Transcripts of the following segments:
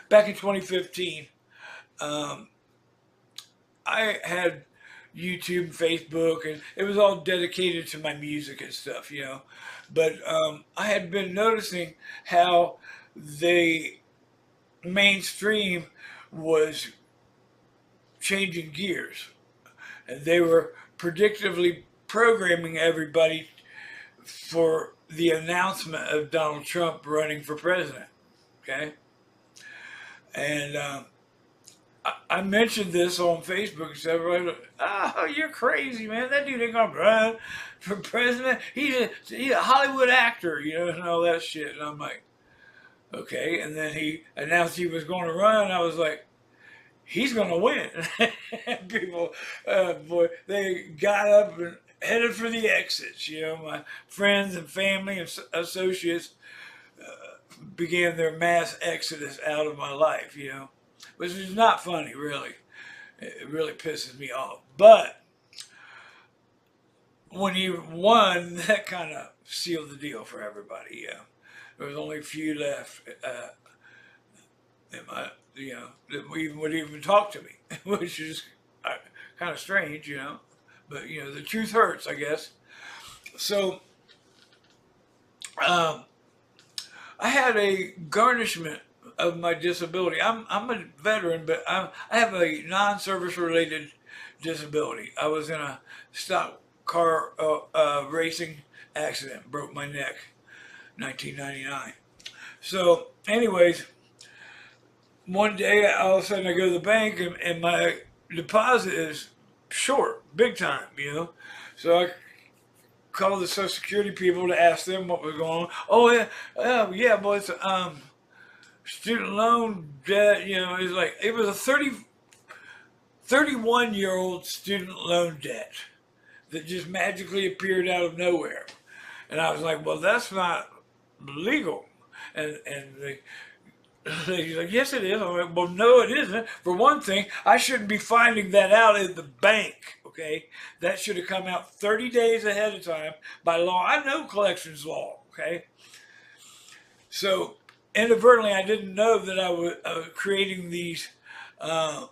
back in 2015, um, I had YouTube and Facebook, and it was all dedicated to my music and stuff, you know. But I had been noticing how the mainstream was changing gears, and they were predictively programming everybody for the announcement of Donald Trump running for president. Okay, and I mentioned this on Facebook, and everybody was, "Oh, you're crazy, man! That dude ain't gonna run for president. He's a Hollywood actor, you know, and all that shit." And I'm like, "Okay." And then he announced he was going to run. I was like, "He's going to win." People, boy, they got up and headed for the exits. You know, my friends and family and associates began their mass exodus out of my life. You know, which is not funny, really. It really pisses me off. But when he won, that kind of sealed the deal for everybody. Yeah, there was only a few left. You know, that would even talk to me, which is kind of strange, you know. But you know, the truth hurts, I guess. So um, I had a garnishment of my disability. I'm a veteran, but I have a non-service related disability. I was in a stock car racing accident, broke my neck, 1999. So, anyways, one day all of a sudden I go to the bank and my deposit is short, big time, you know. So I called the Social Security people to ask them what was going on. Oh yeah, boy, it's student loan debt. You know, it was a 31-year-old student loan debt that just magically appeared out of nowhere, and I was like, well, that's not legal, and he's like, yes, it is. I'm like, well, no, it isn't. For one thing, I shouldn't be finding that out at the bank, okay? That should have come out 30 days ahead of time by law. I know collections law, okay? So, inadvertently, I didn't know that I was creating a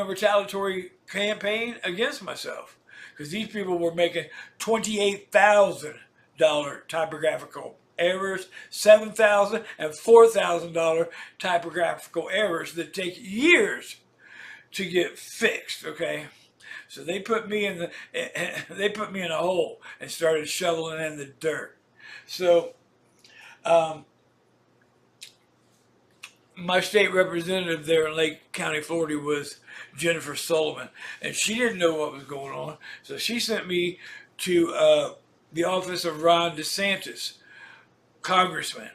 retaliatory campaign against myself. Because these people were making $28,000 typographical errors, $7,000 and $4,000 typographical errors that take years to get fixed. Okay, so they put me in a hole and started shoveling in the dirt. So my state representative there in Lake County, Florida, was Jennifer Sullivan, and she didn't know what was going on. So she sent me to the office of Ron DeSantis, congressman,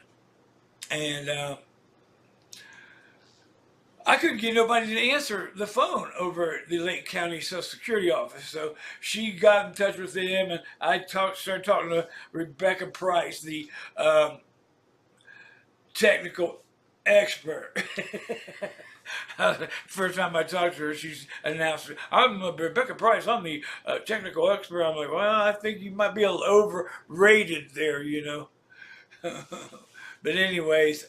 and I couldn't get nobody to answer the phone over at the Lake County Social Security office. So she got in touch with them, and I started talking to Rebecca Price, the technical expert. First time I talked to her, she's announced, "I'm Rebecca Price. I'm the technical expert." I'm like, well, I think you might be a little overrated there, you know. But anyways,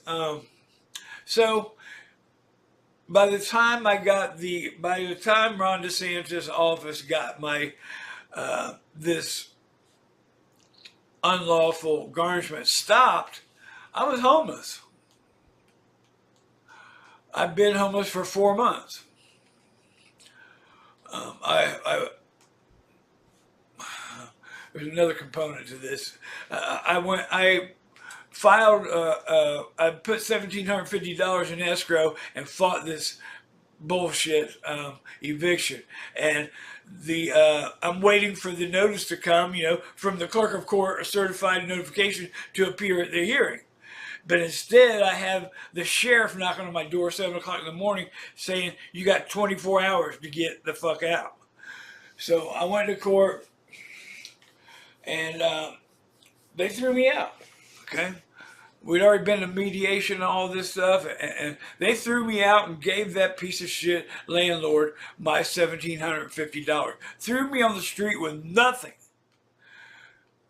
so by the time Ron DeSantis' office got my this unlawful garnishment stopped, I was homeless. I've been homeless for 4 months. There's another component to this. I put $1,750 in escrow and fought this bullshit eviction, and I'm waiting for the notice to come, you know, from the clerk of court, a certified notification to appear at the hearing. But instead, I have the sheriff knocking on my door 7 o'clock in the morning saying, you got 24 hours to get the fuck out. So I went to court, and they threw me out, okay? We'd already been to mediation and all this stuff, and they threw me out and gave that piece of shit landlord my $1,750. Threw me on the street with nothing.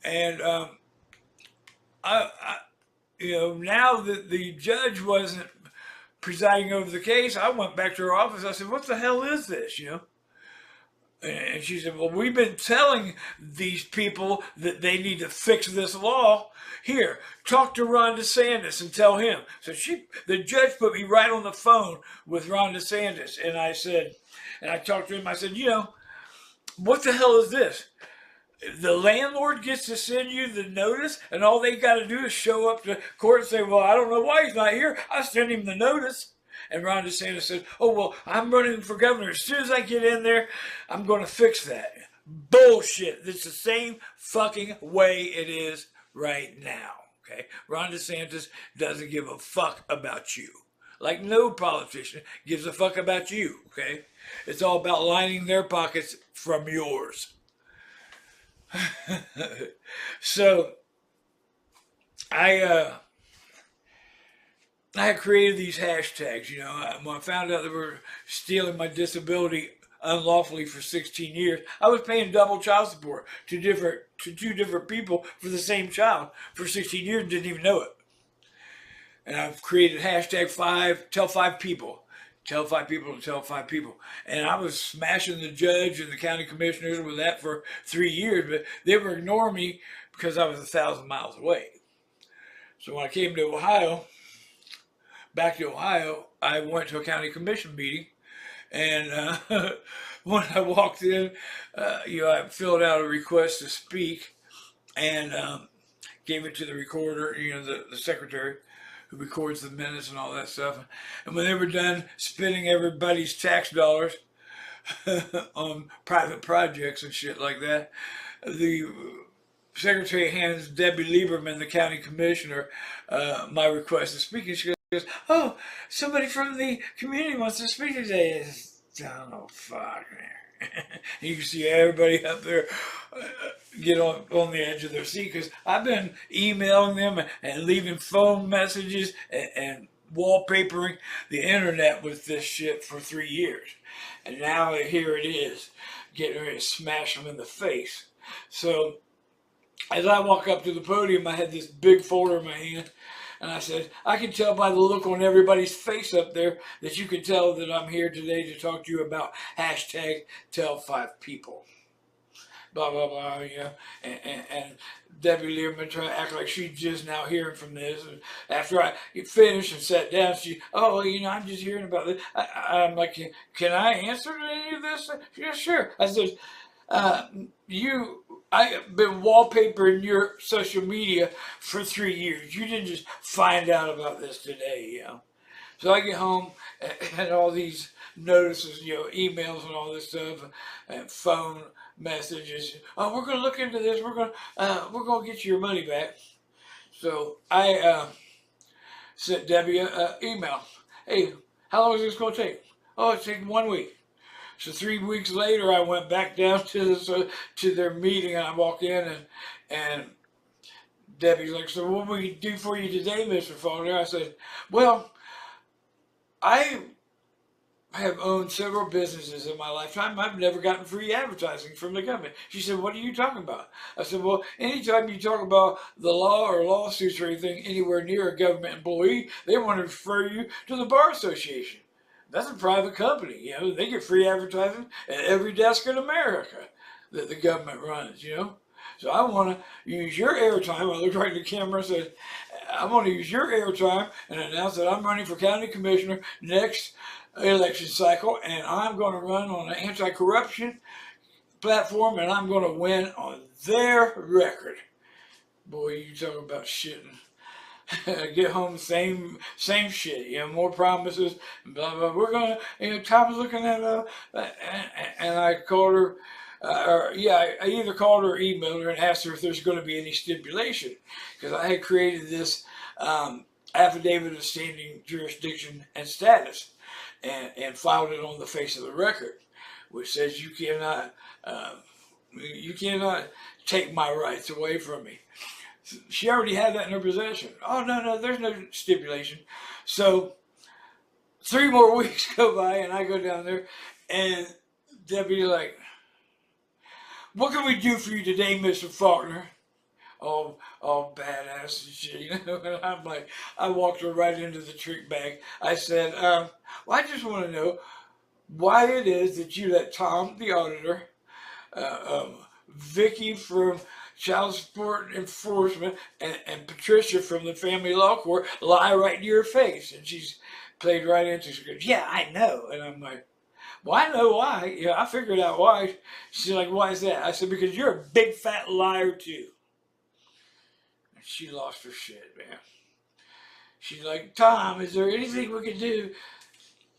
And you know, now that the judge wasn't presiding over the case, I went back to her office. I said, what the hell is this, you know? And she said, well, we've been telling these people that they need to fix this law. Here, talk to Ron DeSantis and tell him. So the judge put me right on the phone with Ron DeSantis. And I said, and I talked to him, I said, you know, what the hell is this? The landlord gets to send you the notice, and all they got to do is show up to court and say, well, I don't know why he's not here. I sent him the notice. And Ron DeSantis said, oh, well, I'm running for governor. As soon as I get in there, I'm going to fix that. Bullshit. It's the same fucking way it is right now. Okay? Ron DeSantis doesn't give a fuck about you. Like no politician gives a fuck about you. Okay? It's all about lining their pockets from yours. So I had created these hashtags, you know. When I found out they were stealing my disability unlawfully for 16 years, I was paying double child support to two different people for the same child for 16 years and didn't even know it. And I've created hashtag tell 5 people. Tell 5 people to tell 5 people. And I was smashing the judge and the county commissioners with that for 3 years, but they were ignoring me because I was 1,000 miles away. So when I came to back to Ohio, I went to a county commission meeting. And when I walked in, I filled out a request to speak and gave it to the recorder, the secretary, who records the minutes and all that stuff. And when they were done spending everybody's tax dollars on private projects and shit like that, the secretary hands Debbie Lieberman, the county commissioner, my request to speak. And she goes, oh, somebody from the community wants to speak today. Oh, fuck, man. You can see everybody up there get on the edge of their seat because I've been emailing them and leaving phone messages and wallpapering the internet with this shit for 3 years. And now here it is, getting ready to smash them in the face. So as I walk up to the podium, I had this big folder in my hand. And I said, I can tell by the look on everybody's face up there that you can tell that I'm here today to talk to you about hashtag tell 5 people. Blah, blah, blah, And Debbie Lieberman trying to act like she's just now hearing from this. And after I finished and sat down, I'm just hearing about this. I'm like, can I answer to any of this? Yeah, sure. I said, I have been wallpapering your social media for 3 years. You didn't just find out about this today, So I get home and all these notices, emails and all this stuff, and phone messages. Oh, we're going to look into this. We're going to get you your money back. So I sent Debbie an email. Hey, how long is this going to take? Oh, it's taking 1 week. So 3 weeks later, I went back down to their meeting, and I walk in, and Debbie's like, so what will we do for you today, Mr. Faulkner? I said, well, I have owned several businesses in my lifetime. I've never gotten free advertising from the government. She said, what are you talking about? I said, well, anytime you talk about the law or lawsuits or anything anywhere near a government employee, they want to refer you to the Bar Association. That's a private company, They get free advertising at every desk in America that the government runs, So I want to use your airtime. I looked right at the camera and said, I want to use your airtime and announce that I'm running for county commissioner next election cycle, and I'm going to run on an anti-corruption platform, and I'm going to win on their record. Boy, you talk about shitting. Get home, same shit. More promises. Blah blah. We're gonna. Tom's looking at and I called her. I either called her or emailed her and asked her if there's going to be any stipulation because I had created this affidavit of standing, jurisdiction, and status, and filed it on the face of the record, which says you cannot take my rights away from me. She already had that in her possession. Oh, no, there's no stipulation. So 3 more weeks go by, and I go down there, and Debbie's like, what can we do for you today, Mr. Faulkner? all badass and shit, you know. And I'm like, I walked her right into the trick bag. I said, well, I just want to know why it is that you let Tom, the auditor, Vicky from Child Support Enforcement, and Patricia from the Family Law Court lie right to your face. And she's played right into it. She goes, yeah, I know. And I'm like, well, I know why. Yeah, I figured out why. She's like, why is that? I said, because you're a big fat liar too. And she lost her shit, man. She's like, Tom, is there anything we can do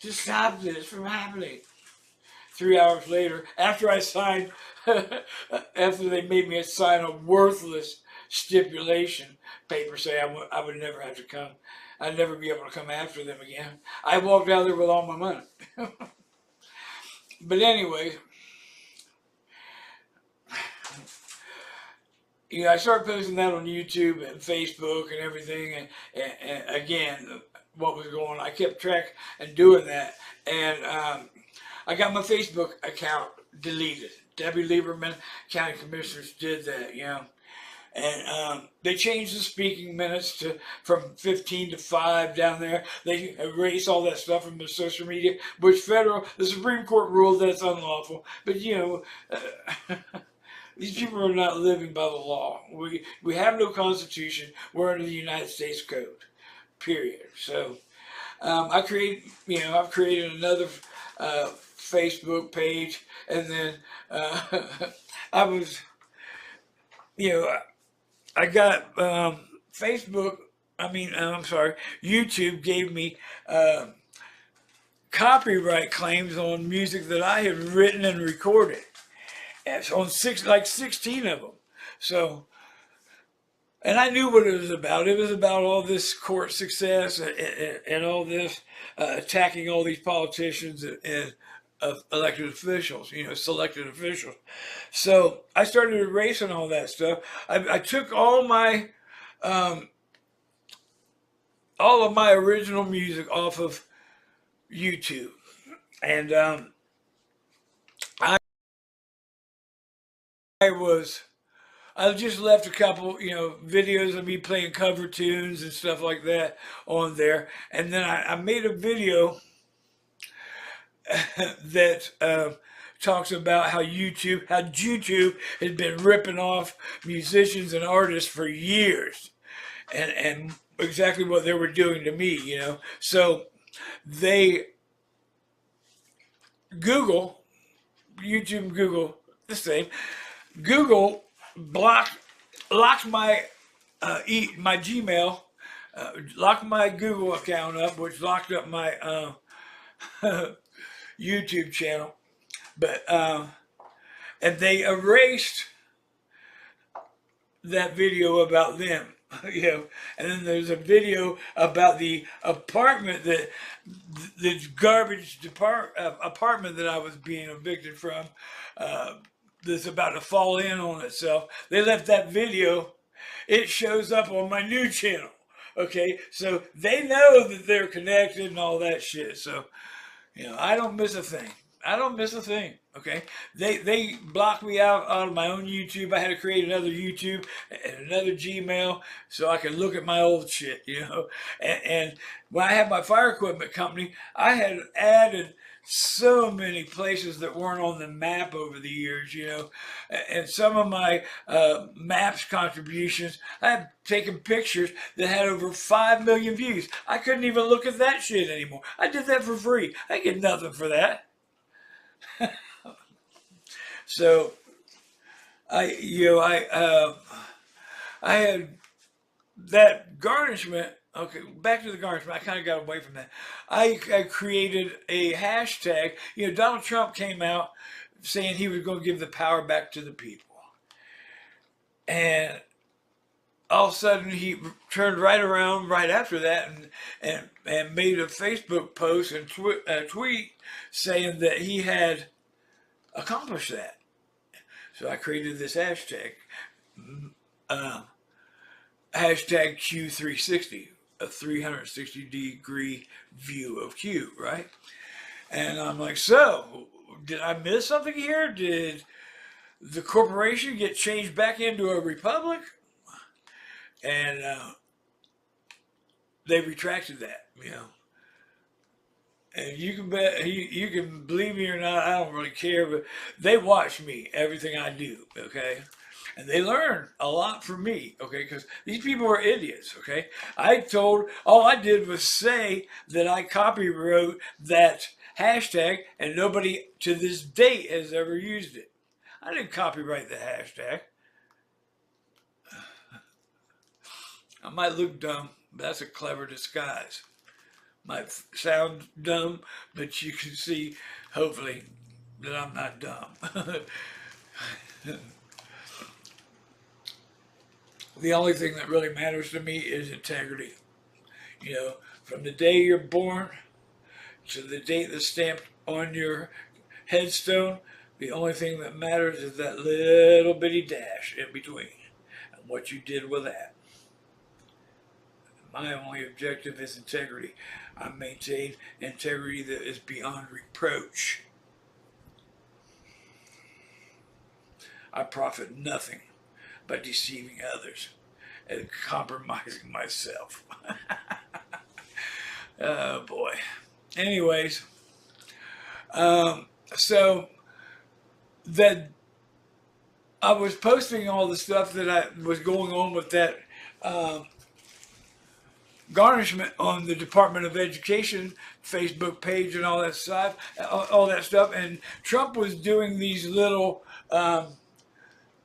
to stop this from happening? 3 hours later, after I signed, after they made me sign a worthless stipulation paper saying I would never have to come, I'd never be able to come after them again. I walked out there with all my money. But anyway, you know, I started posting that on YouTube and Facebook and everything, and again, what was going on, I kept track and doing that, and I got my Facebook account deleted. Debbie Lieberman, County Commissioners, did that, you know. And they changed the speaking minutes from 15 to 5 down there. They erased all that stuff from the social media, which the Supreme Court ruled that's unlawful. But, you know, these people are not living by the law. We have no Constitution. We're under the United States Code, period. So I've created another Facebook page, and then I was, you know, I got YouTube gave me copyright claims on music that I had written and recorded. And on 16 of them. So, and I knew what it was about. It was about all this court success and all this attacking all these politicians and elected officials, you know, selected officials. So I started erasing all that stuff. I took all of my original music off of YouTube, and I just left a couple, you know, videos of me playing cover tunes and stuff like that on there, and then I made a video that talks about how YouTube has been ripping off musicians and artists for years, and exactly what they were doing to me, you know. So YouTube and Google the same. Google locked my my Gmail, locked my Google account up, which locked up my YouTube channel, but and they erased that video about them, you know. And then there's a video about the apartment the garbage apartment that I was being evicted from, that's about to fall in on itself. They left that video. It shows up on my new channel. Okay, so they know that they're connected and all that shit. So, you know, I don't miss a thing. I don't miss a thing. Okay, they blocked me out of my own YouTube. I had to create another YouTube and another Gmail so I could look at my old shit, you know. And when I had my fire equipment company, I had added so many places that weren't on the map over the years, you know. And some of my maps contributions, I had taken pictures that had over 5 million views. I couldn't even look at that shit anymore. I did that for free. I get nothing for that. So I had that garnishment. Okay, back to the garnishment. I kind of got away from that. I created a hashtag. You know, Donald Trump came out saying he was going to give the power back to the people, and all of a sudden he turned right around right after that and made a Facebook post and tweet saying that he had accomplished that. So I created this hashtag, hashtag Q360, a 360-degree view of Q, right? And I'm like, so did I miss something here? Did the corporation get changed back into a republic? and they retracted that, you know. And you can bet, you can believe me or not, I don't really care, but they watch me, everything I do, okay? And they learn a lot from me, okay? Because these people are idiots, okay? All I did was say that I copywrote that hashtag, and nobody to this date has ever used it. I didn't copyright the hashtag. I might look dumb, but that's a clever disguise. Might sound dumb, but you can see, hopefully, that I'm not dumb. The only thing that really matters to me is integrity. You know, from the day you're born to the date that's stamped on your headstone, the only thing that matters is that little bitty dash in between and what you did with that. My only objective is integrity. I maintain integrity that is beyond reproach. I profit nothing by deceiving others and compromising myself. Oh boy. Anyways, so that I was posting all the stuff that I was going on with that garnishment on the Department of Education Facebook page and all that stuff, and Trump was doing these little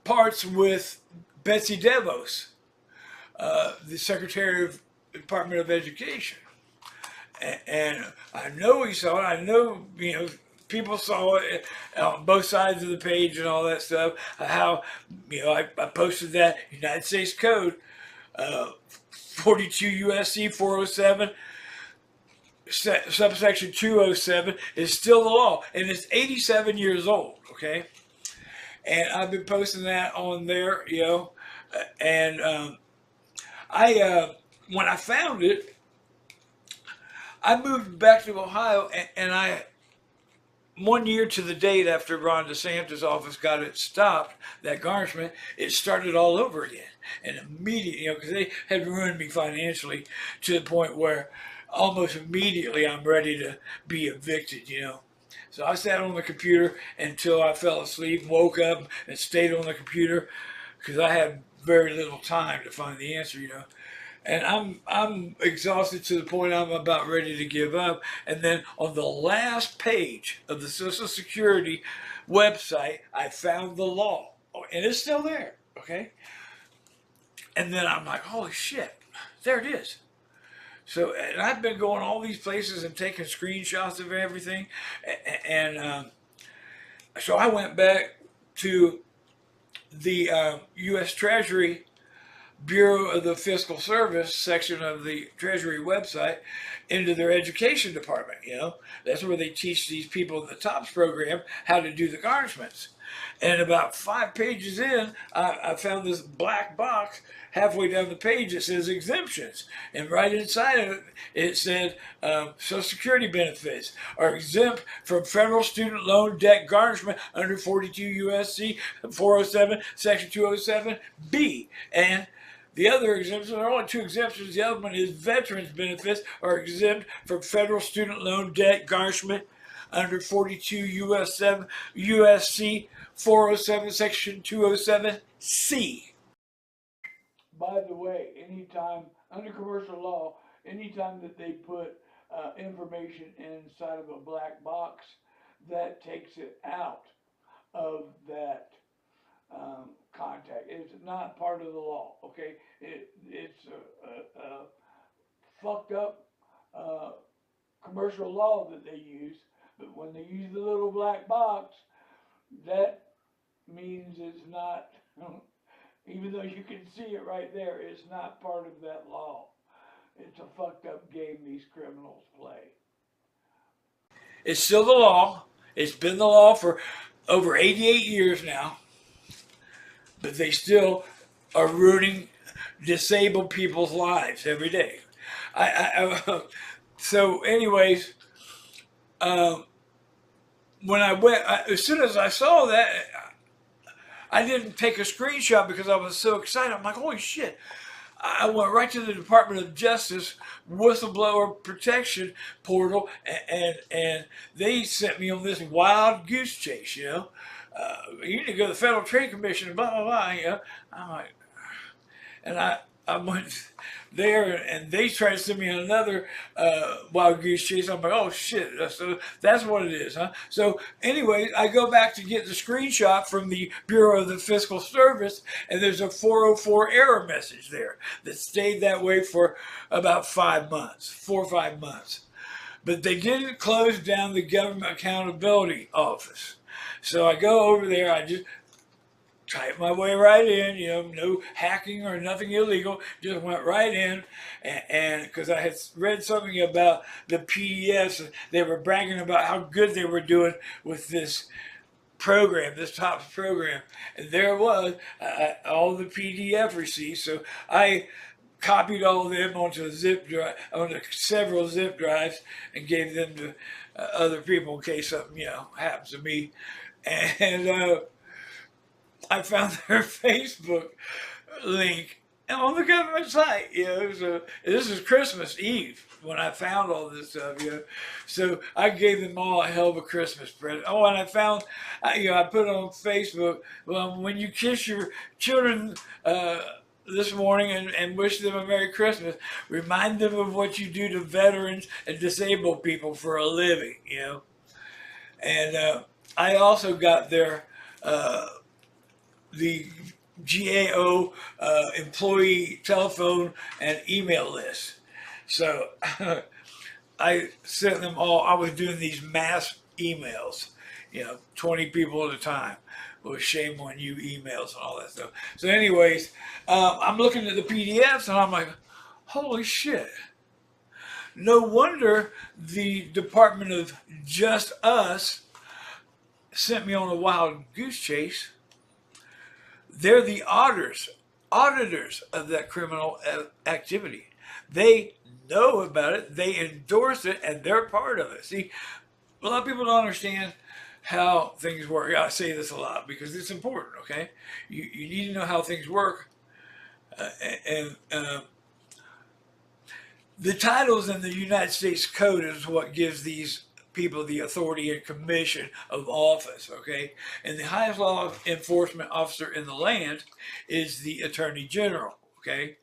parts with Betsy DeVos, the Secretary of the Department of Education, and I know he saw it. I know, you know, people saw it on both sides of the page and all that stuff. How, you know, I posted that United States Code 42 U.S.C. 407, subsection 207 is still the law, and it's 87 years old, okay? And I've been posting that on there, you know, and when I found it, I moved back to Ohio, and I 1 year to the date after Ron DeSantis' office got it stopped, that garnishment, it started all over again. And immediately, you know, because they had ruined me financially to the point where almost immediately I'm ready to be evicted, you know. So I sat on the computer until I fell asleep, woke up, and stayed on the computer because I had very little time to find the answer, you know. And I'm exhausted to the point I'm about ready to give up. And then on the last page of the Social Security website, I found the law. Oh, and it's still there, okay? And then I'm like, holy shit, there it is. So, and I've been going all these places and taking screenshots of everything. And so I went back to the U.S. Treasury Bureau of the Fiscal Service section of the Treasury website into their education department, you know. That's where they teach these people in the TOPS program how to do the garnishments. And about 5 pages in, I found this black box halfway down the page that says exemptions. And right inside of it, it said Social Security benefits are exempt from federal student loan debt garnishment under 42 U.S.C. 407, Section 207B. And the other exemptions, there are only 2 exemptions. The other one is veterans benefits are exempt from federal student loan debt garnishment under 42 U.S.C. 407, Section 207C. By the way, anytime, under commercial law, anytime that they put information inside of a black box, that takes it out of that contact. It's not part of the law, okay? It's a fucked up commercial law that they use, but when they use the little black box, that means it's not, even though you can see it right there, it's not part of that law. It's a fucked up game these criminals play. It's still the law. It's been the law for over 88 years now. But they still are ruining disabled people's lives every day. So anyways, when I went, as soon as I saw that, I didn't take a screenshot because I was so excited. I'm like, holy shit. I went right to the Department of Justice whistleblower protection portal, and they sent me on this wild goose chase. You need to go to the Federal Trade Commission, blah blah blah. I'm like, and I went there, and they tried to send me another wild goose chase. I'm like, oh shit, so that's what it is, huh? So anyway, I go back to get the screenshot from the Bureau of the Fiscal Service, and there's a 404 error message there that stayed that way for about 5 months, 4 or 5 months. But they didn't close down the Government Accountability Office. So I go over there, I just typed my way right in, no hacking or nothing illegal, just went right in, and because I had read something about the PDFs, they were bragging about how good they were doing with this program, this TOPS program, and there it was, all the PDF receipts. So I copied all of them onto a zip drive, onto several zip drives, and gave them to other people in case something, happens to me. And I found their Facebook link on the government site. So this is Christmas Eve when I found all this stuff. So I gave them all a hell of a Christmas present. Oh, and I found, I put on Facebook, well, when you kiss your children this morning and wish them a Merry Christmas, remind them of what you do to veterans and disabled people for a living. And I also got their the GAO employee telephone and email list. So I sent them all. I was doing these mass emails, 20 people at a time. With shame on you emails and all that stuff. So anyways, I'm looking at the PDFs and I'm like, holy shit. No wonder the Department of Just Us sent me on a wild goose chase. They're the auditors of that criminal activity. They know about it, they endorse it, and they're part of it. See, a lot of people don't understand how things work. I say this a lot because it's important, okay? You need to know how things work. And the titles in the United States Code is what gives these people the authority and commission of office, okay? And the highest law enforcement officer in the land is the Attorney General, okay?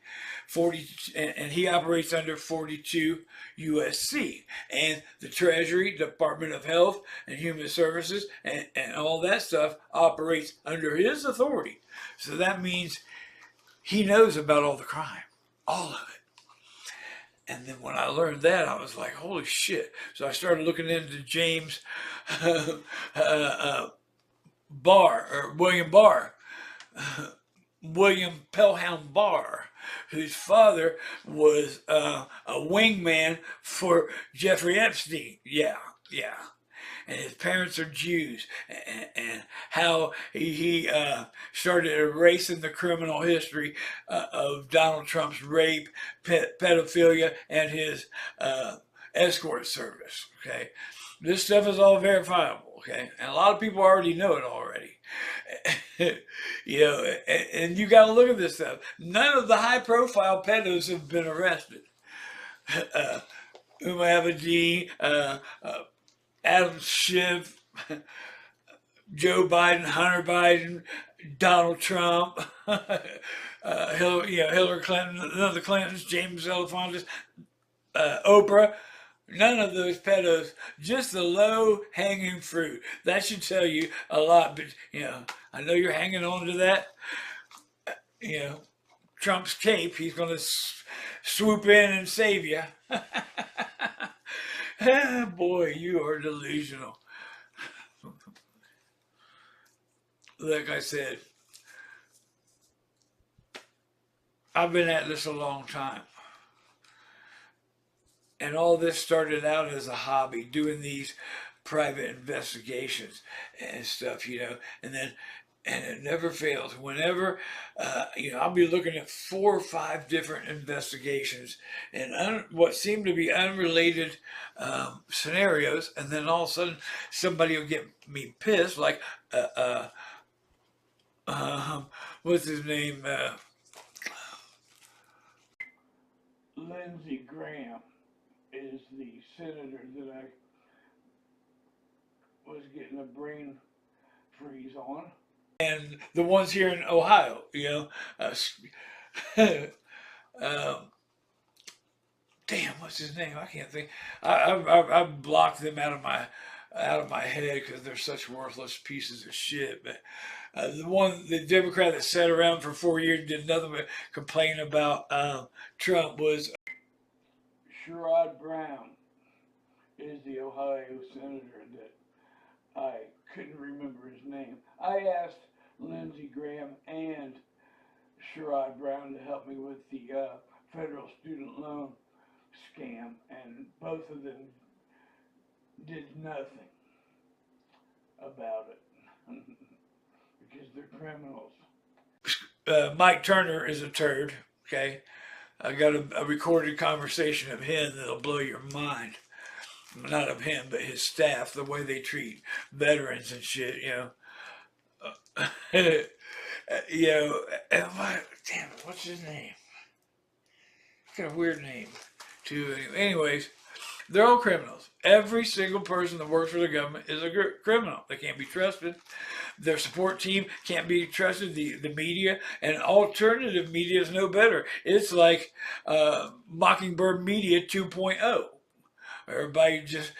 And he operates under 42 U.S.C. And the Treasury, Department of Health and Human Services, and all that stuff operates under his authority. So that means he knows about all the crime, all of it. And then when I learned that, I was like, holy shit. So I started looking into James Barr, or William Barr, William Pelham Barr, whose father was a wingman for Jeffrey Epstein. Yeah. And his parents are Jews, and how he started erasing the criminal history of Donald Trump's rape, pedophilia, and his escort service. Okay, this stuff is all verifiable. Okay, and a lot of people already know it already. And you got to look at this stuff. None of the high-profile pedos have been arrested. Uma Abedin, Adam Schiff, Joe Biden, Hunter Biden, Donald Trump, Hillary Clinton, none of the Clintons, James Alefontis, Oprah. None of those pedos, just the low-hanging fruit. That should tell you a lot, but, I know you're hanging on to that. Trump's cape, he's going to swoop in and save you. Boy, you are delusional. Like I said, I've been at this a long time. And all this started out as a hobby, doing these private investigations and stuff, and it never fails. Whenever, I'll be looking at 4 or 5 different investigations and what seem to be unrelated scenarios, and then all of a sudden somebody will get me pissed, like, what's his name? Lindsey Graham is the senator that I was getting a brain freeze on. And the ones here in Ohio, damn, what's his name? I can't think. I've blocked them out of my head because they're such worthless pieces of shit. But the Democrat that sat around for 4 years and did nothing but complain about Trump was Sherrod Brown. Is the Ohio senator that I couldn't remember his name. I asked Lindsey Graham and Sherrod Brown to help me with the federal student loan scam, and both of them did nothing about it because they're criminals. Mike Turner is a turd, okay? I got a recorded conversation of him that'll blow your mind. Not of him, but his staff, the way they treat veterans and shit, damn it, what's his name? Got a weird name, too. Anyways, they're all criminals. Every single person that works for the government is a criminal. They can't be trusted. Their support team can't be trusted. The media and alternative media is no better. It's like Mockingbird Media 2.0. Everybody just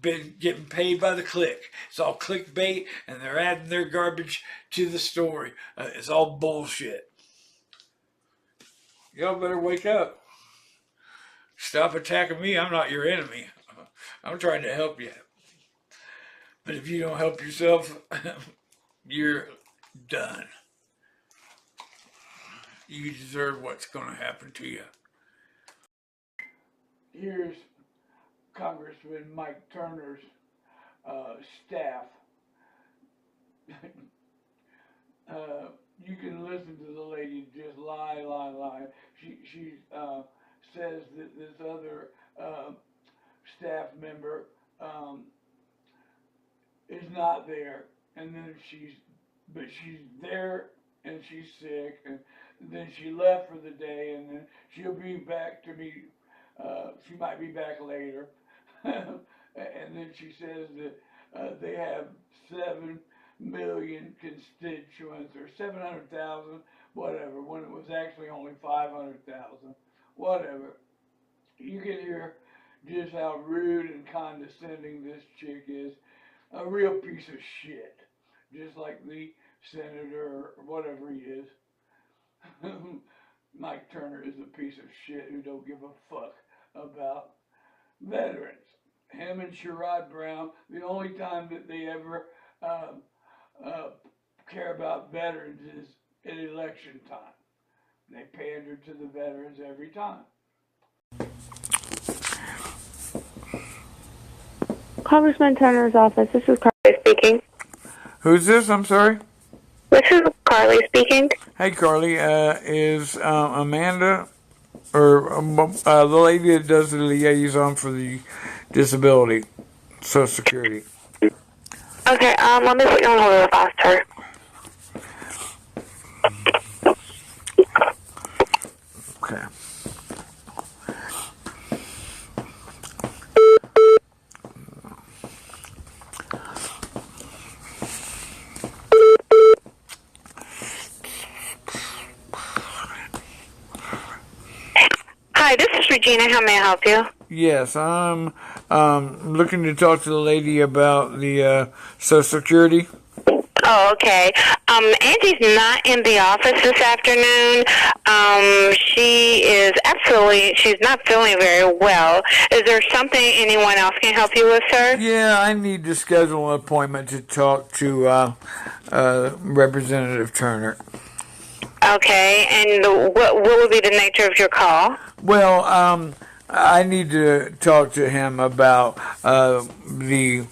been getting paid by the click. It's all clickbait, and they're adding their garbage to the story. It's all bullshit. Y'all better wake up. Stop attacking me. I'm not your enemy. I'm trying to help you. But if you don't help yourself, you're done. You deserve what's going to happen to you. Here's Congressman Mike Turner's staff. You can listen to the lady just lie. She says that this other staff member is not there, and then she's there and she's sick, and then she left for the day, and then she'll be back to me. She might be back later. And then she says that they have 7 million constituents, or 700,000, whatever, when it was actually only 500,000, whatever. You can hear just how rude and condescending this chick is. A real piece of shit, just like the senator or whatever he is. Mike Turner is a piece of shit who don't give a fuck about veterans. Him and Sherrod Brown, the only time that they ever care about veterans is at election time. They pander to the veterans every time. Congressman Turner's office. This is Carly speaking. Who's this? I'm sorry? This is Carly speaking. Hey, Carly. Is Amanda, or the lady that does the liaison for the disability, Social Security? Okay, let me put you on hold real fast, sir. Okay. Hi, this is Regina. How may I help you? Yes, I'm looking to talk to the lady about the Social Security. Oh, okay. Angie's not in the office this afternoon. She's not feeling very well. Is there something anyone else can help you with, sir? Yeah, I need to schedule an appointment to talk to Representative Turner. Okay, and what would be the nature of your call? Well, I need to talk to him about the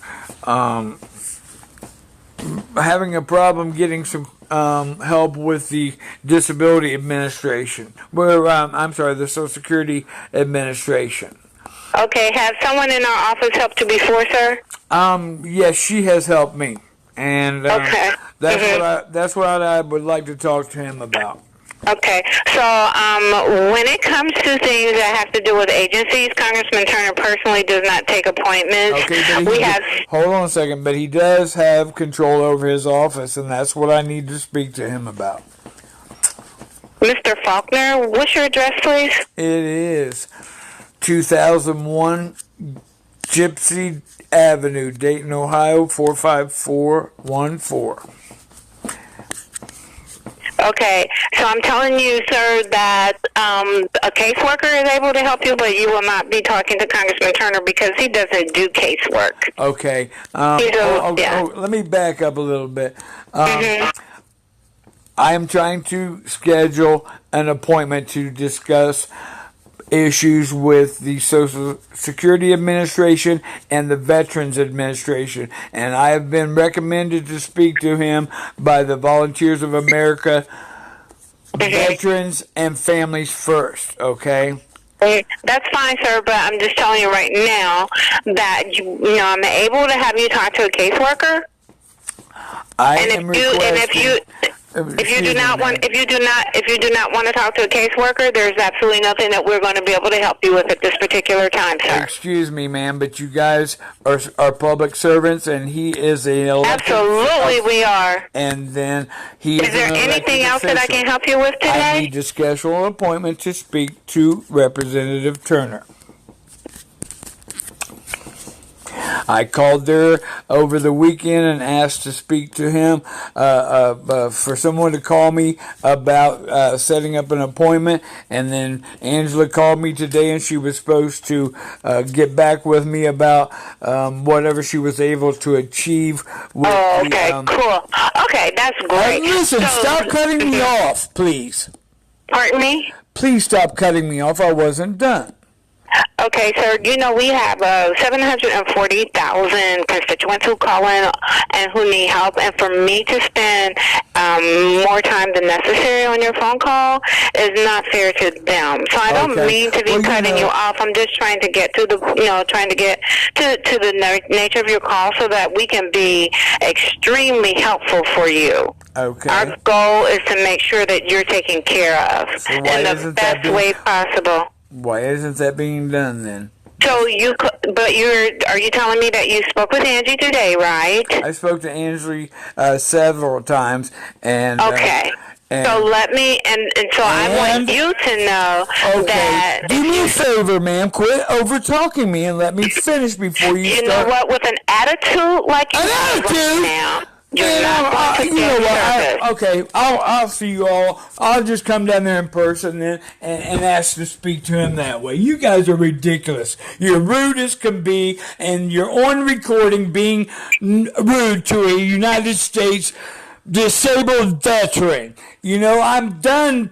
having a problem getting some help with the Disability Administration. The Social Security Administration. Okay, has someone in our office helped you before, sir? Yes, she has helped me, and okay. that's what I would like to talk to him about. Okay, so when it comes to things that have to do with agencies, Congressman Turner personally does not take appointments. Okay, but We have. hold on a second, but he does have control over his office, and that's what I need to speak to him about. Mr. Faulkner, what's your address, please? It is 2001 Gypsy Avenue, Dayton, Ohio, 45414. Okay, so I'm telling you, sir, that a caseworker is able to help you, but you will not be talking to Congressman Turner because he doesn't do casework. Okay. Let me back up a little bit. I am trying to schedule an appointment to discuss issues with the Social Security Administration and the Veterans Administration, and I have been recommended to speak to him by the Volunteers of America, Veterans and Families First. Okay. That's fine, sir, but I'm just telling you right now that I'm able to have you talk to a caseworker. If you do not want to talk to a caseworker, there's absolutely nothing that we're going to be able to help you with at this particular time, sir. Excuse me, ma'am, but you guys are public servants, and he is an elected. Absolutely, we are. And then he is there anything else that I can help you with today? I need to schedule an appointment to speak to Representative Turner. I called there over the weekend and asked to speak to him for someone to call me about setting up an appointment, and then Angela called me today and she was supposed to get back with me about whatever she was able to achieve with cool. Okay, that's great. Listen, stop cutting me off, please. Pardon me? Please stop cutting me off. I wasn't done. Okay, sir, we have 740,000 constituents who call in and who need help, and for me to spend more time than necessary on your phone call is not fair to them. So I don't mean to be cutting you off. I'm just trying to get to the, to the nature of your call so that we can be extremely helpful for you. Okay. Our goal is to make sure that you're taken care of in the best way possible. Why isn't that being done then? So are you telling me that you spoke with Angie today, right? I spoke to Angie several times, and okay. So let me, so I want you to know that. Do me a favor, ma'am. Quit over talking me and let me finish before you start. You know what? With an attitude like you have right now. I'll see you all. I'll just come down there in person then and ask to speak to him that way. You guys are ridiculous. You're rude as can be, and you're on recording being rude to a United States disabled veteran. I'm done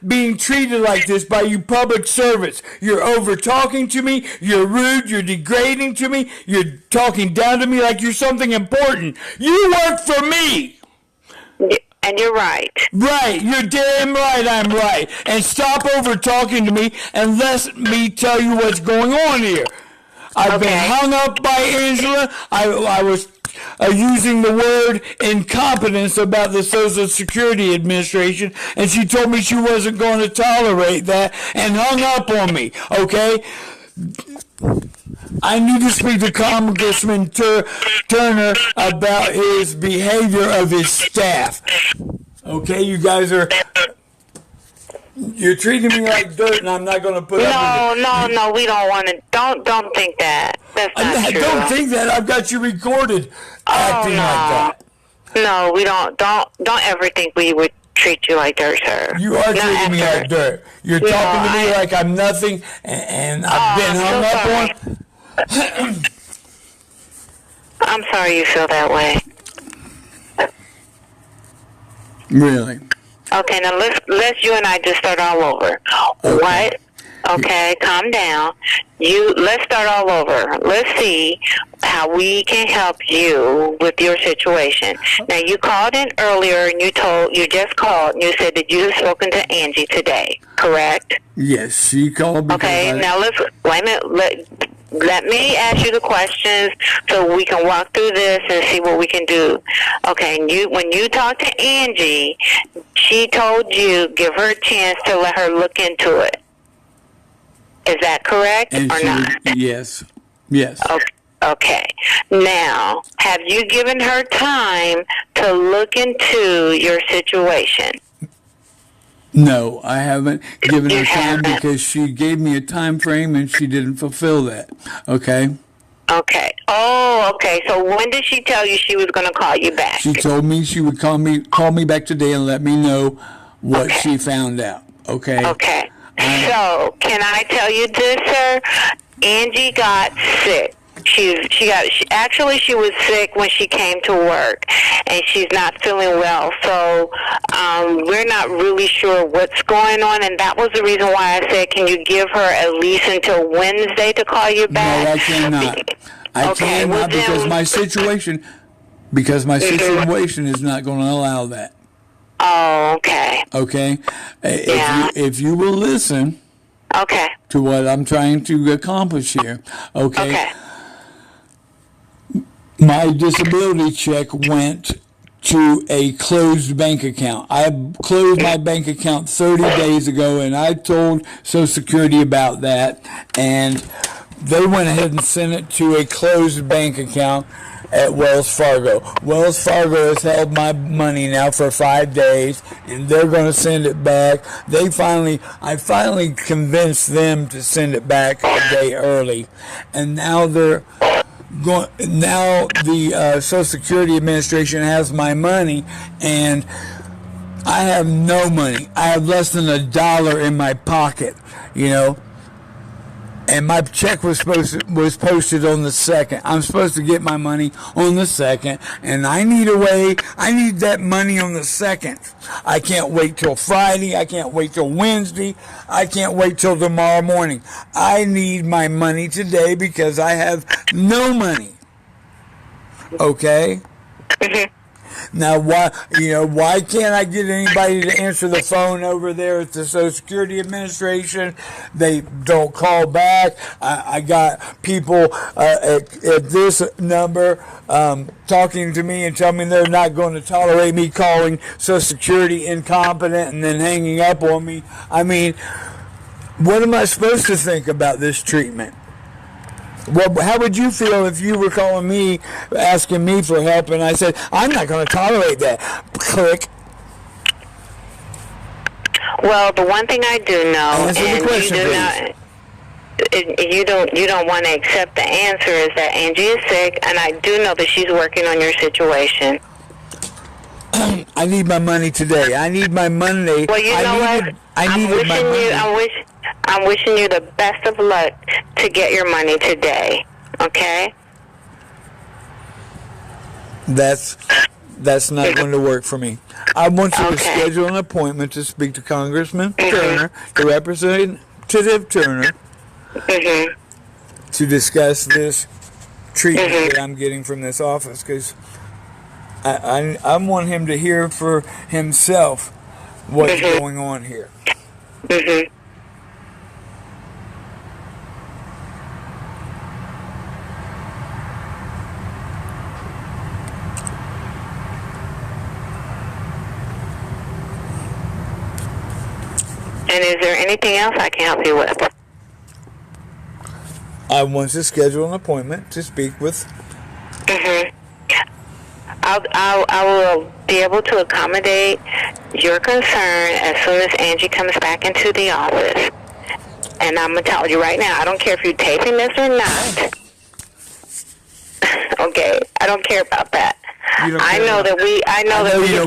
being treated like this by you public servants. You're over talking to me. You're rude. You're degrading to me. You're talking down to me like you're something important. You work for me. And you're right. Right. You're damn right I'm right. And stop over talking to me and let me tell you what's going on here. I've been hung up by Angela. I was using the word incompetence about the Social Security Administration, and she told me she wasn't going to tolerate that and hung up on me, okay? I need to speak to Congressman Turner about his behavior of his staff. Okay, you guys you're treating me like dirt, and I'm not going to put up with it. No, we don't want to. Don't think that. That's not true. Don't think that. I've got you recorded acting like that. No, we don't. Don't ever think we would treat you like dirt, sir. You are treating me like dirt. You're talking to me like I'm nothing, and I've been hung up on. I'm sorry you feel that way. Really? Okay, now let's you and I just start all over. Okay. What? Okay, calm down. Let's start all over. Let's see how we can help you with your situation. Now, you called in earlier and you just called and you said that you have spoken to Angie today, correct? Yes, she called me. Okay, now wait a minute. let me ask you the questions so we can walk through this and see what we can do. Okay, and when you talked to Angie, she told you give her a chance to let her look into it. Is that correct or not? Yes. Yes. Okay. Now, have you given her time to look into your situation? No, I haven't given her time because she gave me a time frame and she didn't fulfill that. Okay? Okay. Oh, okay. So when did she tell you she was going to call you back? She told me she would call me back today and let me know what she found out. Okay? Okay. So, can I tell you this, sir? Angie got sick. She was sick when she came to work, and she's not feeling well. So we're not really sure what's going on, and that was the reason why I said, can you give her at least until Wednesday to call you back? No, I cannot. I cannot because my situation is not going to allow that. Oh, okay. Okay? If you will listen to what I'm trying to accomplish here, okay? My disability check went to a closed bank account. I closed my bank account 30 days ago, and I told Social Security about that, and they went ahead and sent it to a closed bank account at Wells Fargo. Wells Fargo has held my money now for 5 days, and they're going to send it back. I finally convinced them to send it back a day early, and now the Social Security Administration has my money, and I have no money. I have less than $1 in my pocket, and my check was posted on the 2nd. I'm supposed to get my money on the 2nd, and I need that money on the 2nd. I can't wait till Friday. I can't wait till Wednesday. I can't wait till tomorrow morning. I need my money today because I have no money. Okay? Now, why can't I get anybody to answer the phone over there at the Social Security Administration? They don't call back. I got people at this number talking to me and telling me they're not going to tolerate me calling Social Security incompetent and then hanging up on me. I mean, what am I supposed to think about this treatment? Well, how would you feel if you were calling me, asking me for help, and I said, I'm not going to tolerate that? Click. Well, the one thing I do know, you don't want to accept the answer, is that Angie is sick, and I do know that she's working on your situation. I need my money today. I need my money. Well, you know what? I'm wishing you the best of luck to get your money today. Okay? That's not going to work for me. I want you to schedule an appointment to speak to Congressman Turner, to Representative Turner, to discuss this treatment that I'm getting from this office, because I want him to hear for himself what's going on here. And is there anything else I can help you with? I want to schedule an appointment to speak with. I will be able to accommodate your concern as soon as Angie comes back into the office. And I'm going to tell you right now, I don't care if you're taping this or not. Okay? I don't care about that. I know that we're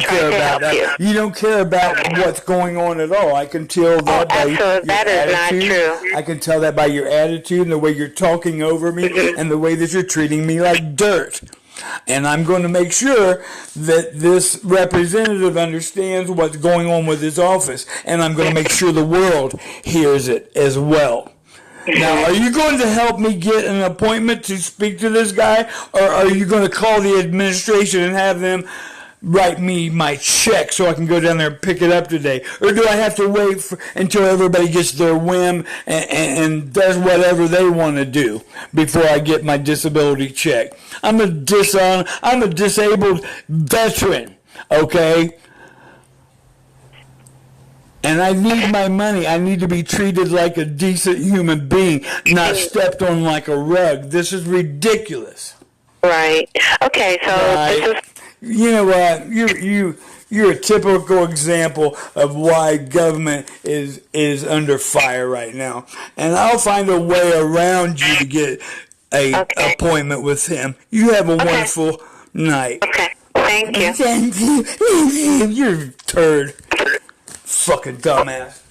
trying to help you. You don't care about what's going on at all. I can tell that by your attitude. That is not true. I can tell that by your attitude and the way you're talking over me and the way that you're treating me like dirt. And I'm going to make sure that this representative understands what's going on with his office. And I'm going to make sure the world hears it as well. Now, are you going to help me get an appointment to speak to this guy, or are you going to call the administration and have them write me my check so I can go down there and pick it up today? Or do I have to wait until everybody gets their whim and does whatever they want to do before I get my disability check? I'm a disabled veteran, okay? And I need my money. I need to be treated like a decent human being, not stepped on like a rug. This is ridiculous. Right. Okay, so this is... You know what? You're a typical example of why government is under fire right now. And I'll find a way around you to get a appointment with him. You have a wonderful night. Okay. Thank you. Thank you. You're a turd. Fucking dumbass.